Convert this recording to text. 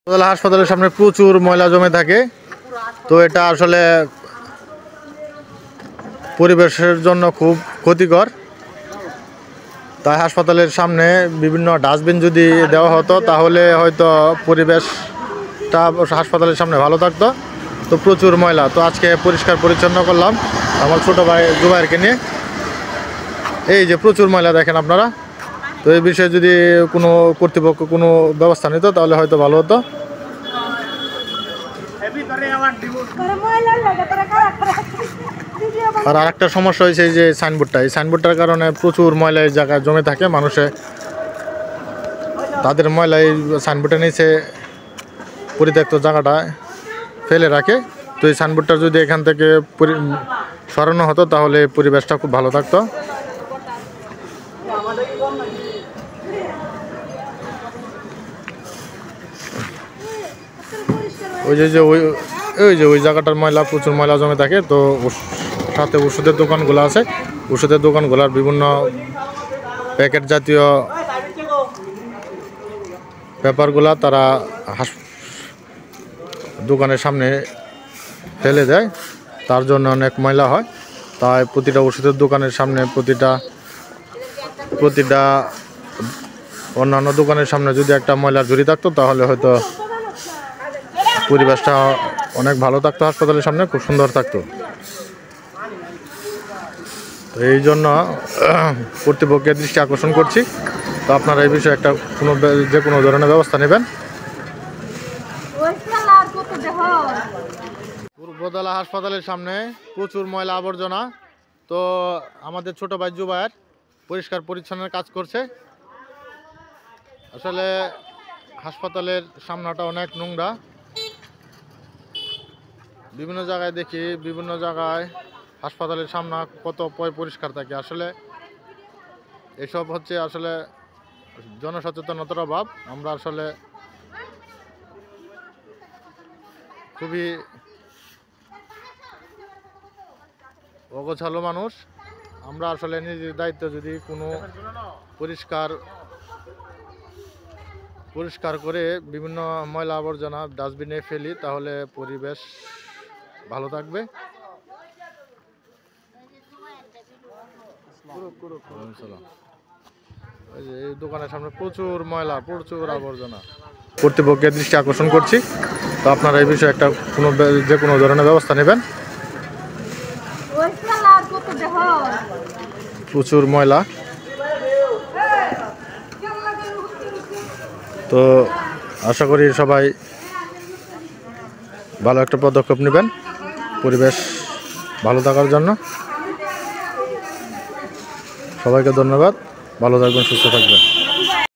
হাসপাতালের সামনে প্রচুর ময়লা জমে থাকে, তো এটা আসলে পরিবেশের জন্য খুব ক্ষতিকর। তাই হাসপাতালের সামনে বিভিন্ন ডাস্টবিন যদি দেওয়া হতো তাহলে হয়তো পরিবেশটা হাসপাতালের সামনে ভালো থাকতো। তো প্রচুর ময়লা, তো আজকে পরিষ্কার পরিচ্ছন্ন করলাম আমার ছোটো ভাই জুবাইরকে নিয়ে। এই যে প্রচুর ময়লা দেখেন আপনারা। তো এই বিষয়ে যদি কোনো কর্তৃপক্ষ কোনো ব্যবস্থা নিত তাহলে হয়তো ভালো হতো। আর আরেকটা সমস্যা হয়েছে এই যে সাইনবোর্ডটা, এই সাইনবোর্ডটার কারণে প্রচুর ময়লা এই জায়গায় জমে থাকে। মানুষে তাদের ময়লা এই সাইনবোর্ডের নিচে পরিত্যক্ত জায়গাটা ফেলে রাখে। তো এই সাইনবোর্ডটা যদি এখান থেকে সরানো হতো তাহলে পরিবেশটা খুব ভালো থাকতো। ওই জায়গাটার ময়লা, প্রচুর ময়লা জমে থাকে। তো সাথে ওষুধের দোকানগুলো আছে, ওষুধের দোকানগুলোর বিভিন্ন প্যাকেট জাতীয় পেপারগুলা তারা দোকানের সামনে ফেলে দেয়, তার জন্য অনেক ময়লা হয়। তাই প্রতিটা ওষুধের দোকানের সামনে, প্রতিটা অন্যান্য দোকানের সামনে যদি একটা ময়লার ঝুড়ি থাকতো তাহলে হয়তো পরিবেশটা অনেক ভালো থাকতো, হাসপাতালের সামনে খুব সুন্দর থাকতো। তো এই জন্য কর্তৃপক্ষের দৃষ্টি আকর্ষণ করছি। তো আপনারা এই বিষয়ে একটা যে কোনো ধরনের ব্যবস্থা নেবেন। পূর্বতলা হাসপাতালের সামনে প্রচুর ময়লা আবর্জনা। তো আমাদের ছোট ভাই জুবাইর পরিষ্কার পরিচ্ছন্নের কাজ করছে। আসলে হাসপাতালের সামনাটা অনেক নোংরা। বিভিন্ন জায়গায় দেখি, বিভিন্ন জায়গায় হাসপাতালের সামনা কত পরিষ্কার থাকে। আসলে এসব হচ্ছে আসলে জনসচেতনতার অভাব। আমরা আসলে খুবই অগোছালো মানুষ। আমরা আসলে নিজের দায়িত্ব যদি কোনো পরিষ্কার করে বিভিন্ন ময়লা আবর্জনা ডাস্টবিনে ফেলি তাহলে পরিবেশ ভালো থাকবে। এই দোকানের সামনে প্রচুর ময়লা, প্রচুর আবর্জনা। কর্তৃপক্ষের দৃষ্টি আকর্ষণ করছি। তো আপনারা এই বিষয়ে একটা যে কোনো ধরনের ব্যবস্থা নেবেন। প্রচুর ময়লা, তো আশা করি সবাই ভালো একটা পদক্ষেপ নেবেন পরিবেশ ভালো থাকার জন্য। সবাইকে ধন্যবাদ, ভালো থাকবেন, সুস্থ থাকবেন।